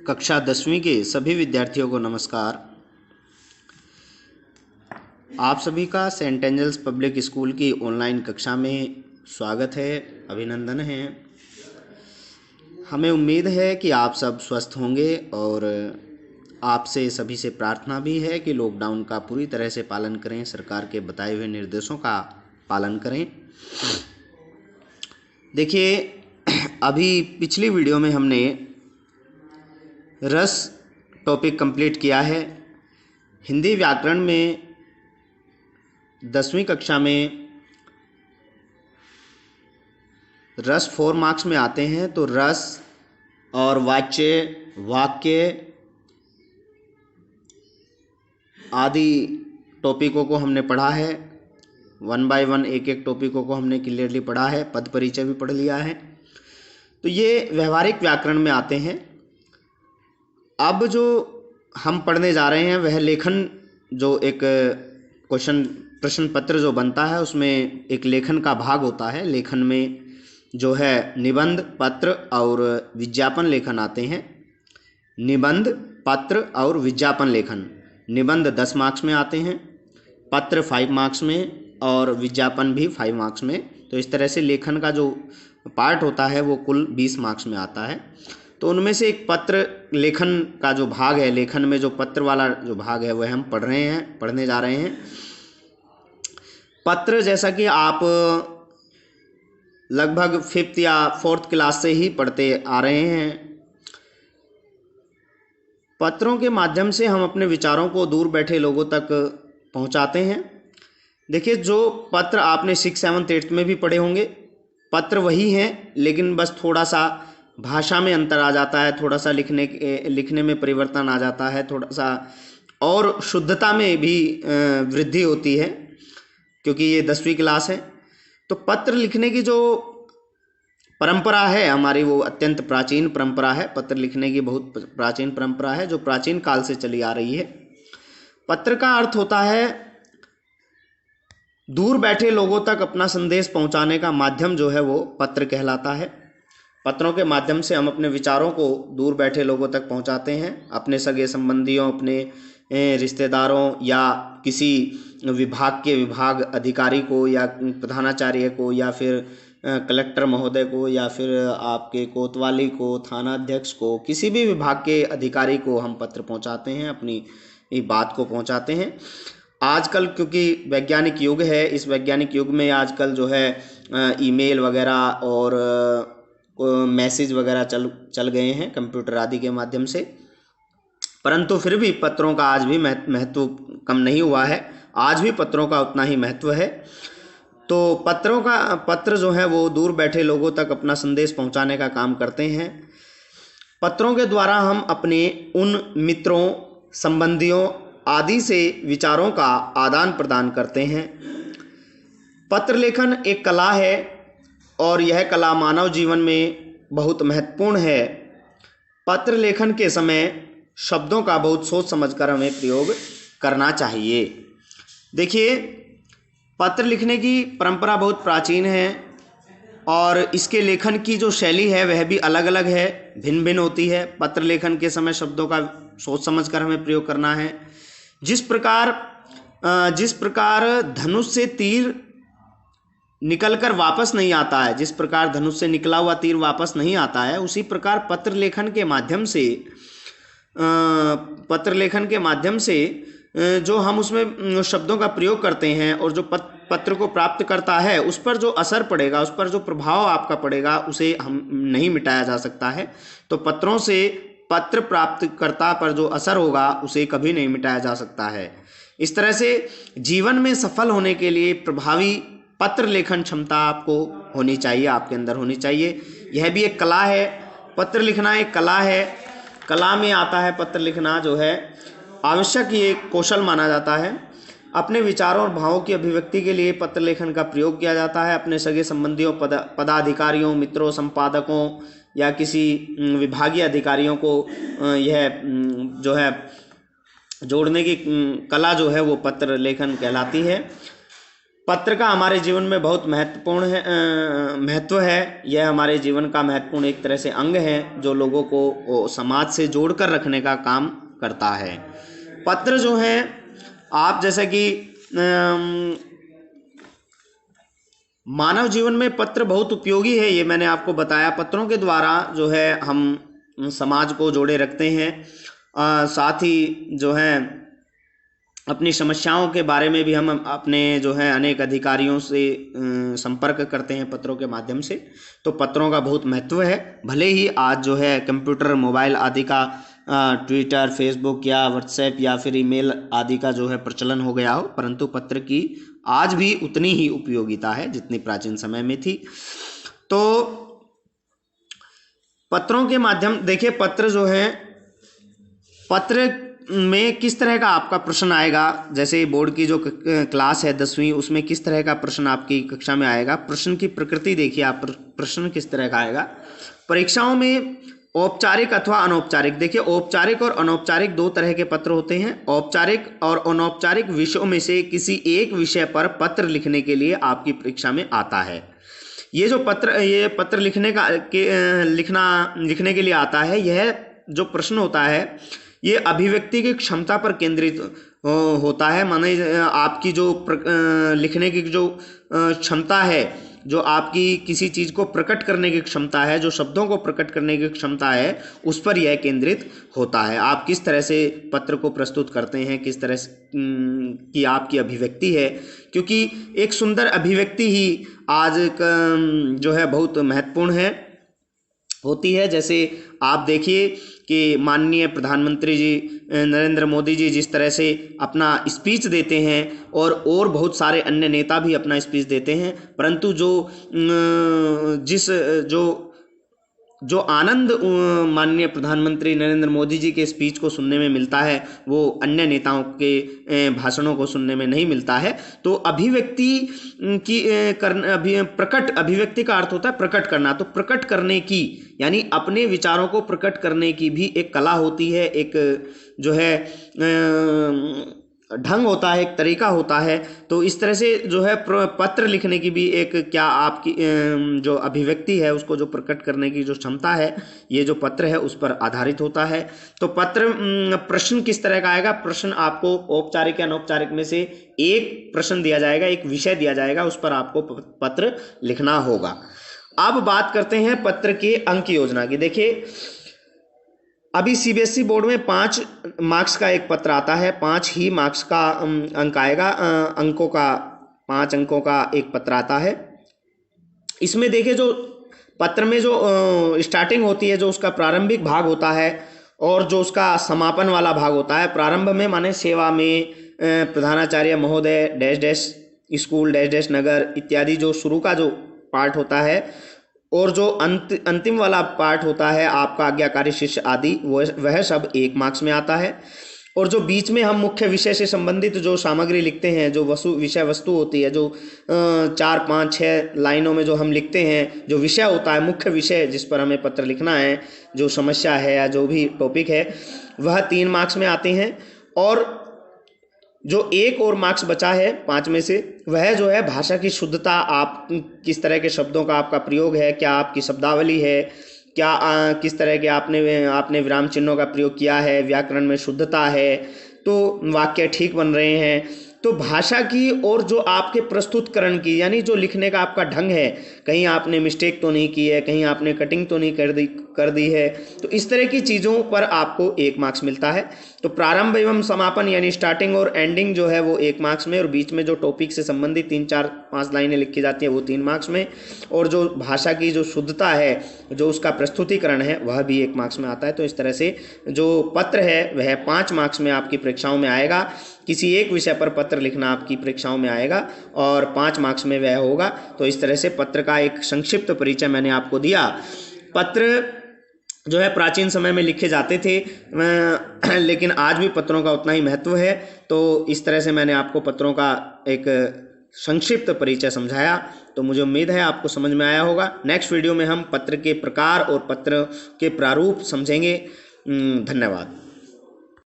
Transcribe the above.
कक्षा 10वीं के सभी विद्यार्थियों को नमस्कार। आप सभी का सेंट एंजल्स पब्लिक स्कूल की ऑनलाइन कक्षा में स्वागत है, अभिनंदन है। हमें उम्मीद है कि आप सब स्वस्थ होंगे और आपसे सभी से प्रार्थना भी है कि लॉकडाउन का पूरी तरह से पालन करें, सरकार के बताए हुए निर्देशों का पालन करें। देखिए, अभी पिछली वीडियो में हमने रस टॉपिक कंप्लीट किया है। हिंदी व्याकरण में 10वीं कक्षा में रस 4 मार्क्स में आते हैं, तो रस और वाक्य आदि टॉपिकों को हमने पढ़ा है। 1 बाय 1 एक टॉपिकों को हमने क्लियरली पढ़ा है, पद परिचय भी पढ़ लिया है। तो ये व्यवहारिक व्याकरण में आते हैं। अब जो हम पढ़ने जा रहे हैं वह लेखन, जो एक प्रश्न पत्र जो बनता है उसमें एक लेखन का भाग होता है। लेखन में जो है निबंध, पत्र और विज्ञापन लेखन आते हैं। निबंध, पत्र और विज्ञापन लेखन। निबंध 10 मार्क्स में आते हैं, पत्र 5 मार्क्स में और विज्ञापन भी 5 मार्क्स में। तो इस तरह से लेखन का जो पार्ट होता है वो कुल 20 मार्क्स में आता है। तो उनमें से एक पत्र लेखन का जो भाग है, लेखन में जो पत्र वाला जो भाग है वह हम पढ़ने जा रहे हैं। पत्र जैसा कि आप लगभग 5th या 4th क्लास से ही पढ़ते आ रहे हैं। पत्रों के माध्यम से हम अपने विचारों को दूर बैठे लोगों तक पहुंचाते हैं। देखिए, जो पत्र आपने 6th 7th 8th में भी पढ़े होंगे, पत्र वही हैं, लेकिन बस थोड़ा सा भाषा में अंतर आ जाता है, थोड़ा सा लिखने में परिवर्तन आ जाता है, थोड़ा सा और शुद्धता में भी वृद्धि होती है, क्योंकि ये 10वीं क्लास है। तो पत्र लिखने की जो परंपरा है हमारी, वो अत्यंत प्राचीन परंपरा है। पत्र लिखने की बहुत प्राचीन परंपरा है जो प्राचीन काल से चली आ रही है। पत्र का अर्थ होता है दूर बैठे लोगों तक अपना संदेश पहुंचाने का माध्यम जो है वो पत्र कहलाता है। पत्रों के माध्यम से हम अपने विचारों को दूर बैठे लोगों तक पहुंचाते हैं, अपने सगे संबंधियों, अपने रिश्तेदारों या किसी विभाग के विभाग अधिकारी को या प्रधानाचार्य को या फिर कलेक्टर महोदय को या फिर आपके कोतवाली को, थाना अध्यक्ष को, किसी भी विभाग के अधिकारी को हम पत्र पहुंचाते हैं, अपनी बात को पहुंचाते हैं। आजकल क्योंकि वैज्ञानिक युग है, इस वैज्ञानिक युग में आजकल जो है ईमेल वगैरह और मैसेज वगैरह चल गए हैं कंप्यूटर आदि के माध्यम से, परंतु फिर भी पत्रों का आज भी महत्व कम नहीं हुआ है। आज भी पत्रों का उतना ही महत्व है। तो पत्र जो है वो दूर बैठे लोगों तक अपना संदेश पहुंचाने का काम करते हैं। पत्रों के द्वारा हम अपने उन मित्रों, संबंधियों आदि से विचारों का आदान प्रदान करते हैं। पत्र लेखन एक कला है और यह कला मानव जीवन में बहुत महत्वपूर्ण है। पत्र लेखन के समय शब्दों का बहुत सोच समझकर हमें प्रयोग करना चाहिए। देखिए, पत्र लिखने की परंपरा बहुत प्राचीन है और इसके लेखन की जो शैली है वह भी अलग अलग है, भिन्न भिन्न होती है। पत्र लेखन के समय शब्दों का सोच समझकर हमें प्रयोग करना है। जिस प्रकार धनुष से तीर निकलकर वापस नहीं आता है, जिस प्रकार धनुष से निकला हुआ तीर वापस नहीं आता है, उसी प्रकार पत्र लेखन के माध्यम से जो हम उसमें शब्दों का प्रयोग करते हैं और जो पत्र को प्राप्त करता है उस पर जो असर पड़ेगा, उस पर जो प्रभाव आपका पड़ेगा, उसे हम नहीं मिटाया जा सकता है। तो पत्रों से पत्र प्राप्तकर्ता पर जो असर होगा उसे कभी नहीं मिटाया जा सकता है। इस तरह से जीवन में सफल होने के लिए प्रभावी पत्र लेखन क्षमता आपको होनी चाहिए, आपके अंदर होनी चाहिए। यह भी एक कला है, पत्र लिखना एक कला है। कला में आता है पत्र लिखना, जो है आवश्यक ये कौशल माना जाता है। अपने विचारों और भावों की अभिव्यक्ति के लिए पत्र लेखन का प्रयोग किया जाता है। अपने सगे संबंधियों, पदाधिकारियों, मित्रों, संपादकों या किसी विभागीय अधिकारियों को यह जो है जोड़ने की कला जो है वो पत्र लेखन कहलाती है। पत्र का हमारे जीवन में बहुत महत्वपूर्ण महत्व है। यह हमारे जीवन का महत्वपूर्ण एक तरह से अंग है जो लोगों को समाज से जोड़कर रखने का काम करता है। पत्र जो है, आप जैसे कि मानव जीवन में पत्र बहुत उपयोगी है, ये मैंने आपको बताया। पत्रों के द्वारा जो है हम समाज को जोड़े रखते हैं, साथ ही जो है अपनी समस्याओं के बारे में भी हम अपने जो है अनेक अधिकारियों से संपर्क करते हैं पत्रों के माध्यम से। तो पत्रों का बहुत महत्व है। भले ही आज जो है कंप्यूटर, मोबाइल आदि का, ट्विटर, फेसबुक या व्हाट्सएप या फिर ईमेल आदि का जो है प्रचलन हो गया हो, परंतु पत्र की आज भी उतनी ही उपयोगिता है जितनी प्राचीन समय में थी। तो पत्रों के माध्यम, देखिए पत्र जो है, पत्र में किस तरह का आपका प्रश्न आएगा, जैसे बोर्ड की जो क्लास है 10वीं, उसमें किस तरह का प्रश्न आपकी कक्षा में आएगा। प्रश्न की प्रकृति देखिए आप, प्रश्न किस तरह का आएगा। परीक्षाओं में औपचारिक अथवा अनौपचारिक, देखिए औपचारिक और अनौपचारिक दो तरह के पत्र होते हैं। औपचारिक और अनौपचारिक विषयों में से किसी एक विषय पर पत्र लिखने के लिए आपकी परीक्षा में आता है। ये पत्र लिखने के लिए आता है। यह जो प्रश्न होता है ये अभिव्यक्ति की क्षमता पर केंद्रित होता है। माने आपकी जो लिखने की जो क्षमता है, जो आपकी किसी चीज़ को प्रकट करने की क्षमता है, जो शब्दों को प्रकट करने की क्षमता है, उस पर यह केंद्रित होता है। आप किस तरह से पत्र को प्रस्तुत करते हैं, किस तरह की आपकी अभिव्यक्ति है, क्योंकि एक सुंदर अभिव्यक्ति ही आज जो है बहुत महत्वपूर्ण होती है। जैसे आप देखिए कि माननीय प्रधानमंत्री जी नरेंद्र मोदी जी जिस तरह से अपना स्पीच देते हैं और बहुत सारे अन्य नेता भी अपना स्पीच देते हैं, परंतु जो आनंद माननीय प्रधानमंत्री नरेंद्र मोदी जी के स्पीच को सुनने में मिलता है वो अन्य नेताओं के भाषणों को सुनने में नहीं मिलता है। तो अभिव्यक्ति अभिव्यक्ति का अर्थ होता है प्रकट करना। तो प्रकट करने की, यानी अपने विचारों को प्रकट करने की भी एक कला होती है, एक जो है ढंग होता है, एक तरीका होता है। तो इस तरह से जो है पत्र लिखने की भी एक, क्या आपकी जो अभिव्यक्ति है उसको जो प्रकट करने की जो क्षमता है, ये जो पत्र है उस पर आधारित होता है। तो पत्र प्रश्न किस तरह का आएगा, प्रश्न आपको औपचारिक या अनौपचारिक में से एक प्रश्न दिया जाएगा, एक विषय दिया जाएगा, उस पर आपको पत्र लिखना होगा। अब बात करते हैं पत्र के अंक योजना की। देखिए अभी सीबीएसई बोर्ड में 5 मार्क्स का एक पत्र आता है, 5 ही मार्क्स का अंक आएगा, 5 अंकों का एक पत्र आता है। इसमें देखिए जो पत्र में जो स्टार्टिंग होती है, जो उसका प्रारंभिक भाग होता है और जो उसका समापन वाला भाग होता है। प्रारंभ में माने सेवा में प्रधानाचार्य महोदय dash dash school dash dash नगर इत्यादि, जो शुरू का जो पार्ट होता है, और जो अंतिम वाला पार्ट होता है आपका आज्ञाकारी शिष्य आदि, वह सब 1 मार्क्स में आता है। और जो बीच में हम मुख्य विषय से संबंधित जो सामग्री लिखते हैं, जो विषय वस्तु होती है, जो 4, 5, 6 लाइनों में जो हम लिखते हैं, जो विषय होता है, मुख्य विषय जिस पर हमें पत्र लिखना है, जो समस्या है या जो भी टॉपिक है, वह 3 मार्क्स में आते हैं। और जो एक और मार्क्स बचा है 5 में से, वह जो है भाषा की शुद्धता, आप किस तरह के शब्दों का आपका प्रयोग है, क्या आपकी शब्दावली है, क्या किस तरह के आपने विराम चिन्हों का प्रयोग किया है, व्याकरण में शुद्धता है, तो वाक्य ठीक बन रहे हैं। तो भाषा की और जो आपके प्रस्तुतकरण की, यानी जो लिखने का आपका ढंग है, कहीं आपने मिस्टेक तो नहीं की है, कहीं आपने कटिंग तो नहीं कर दी है, तो इस तरह की चीज़ों पर आपको 1 मार्क्स मिलता है। तो प्रारंभ एवं समापन यानी स्टार्टिंग और एंडिंग जो है वो 1 मार्क्स में, और बीच में जो टॉपिक से संबंधित 3, 4, 5 लाइनें लिखी जाती हैं वो 3 मार्क्स में, और जो भाषा की जो शुद्धता है, जो उसका प्रस्तुतिकरण है, वह भी 1 मार्क्स में आता है। तो इस तरह से जो पत्र है वह 5 मार्क्स में आपकी परीक्षाओं में आएगा। किसी एक विषय पर पत्र लिखना आपकी परीक्षाओं में आएगा और 5 मार्क्स में वह होगा। तो इस तरह से पत्र का एक संक्षिप्त परिचय मैंने आपको दिया। पत्र जो है प्राचीन समय में लिखे जाते थे, लेकिन आज भी पत्रों का उतना ही महत्व है। तो इस तरह से मैंने आपको पत्रों का एक संक्षिप्त परिचय समझाया। तो मुझे उम्मीद है आपको समझ में आया होगा। नेक्स्ट वीडियो में हम पत्र के प्रकार और पत्र के प्रारूप समझेंगे। धन्यवाद।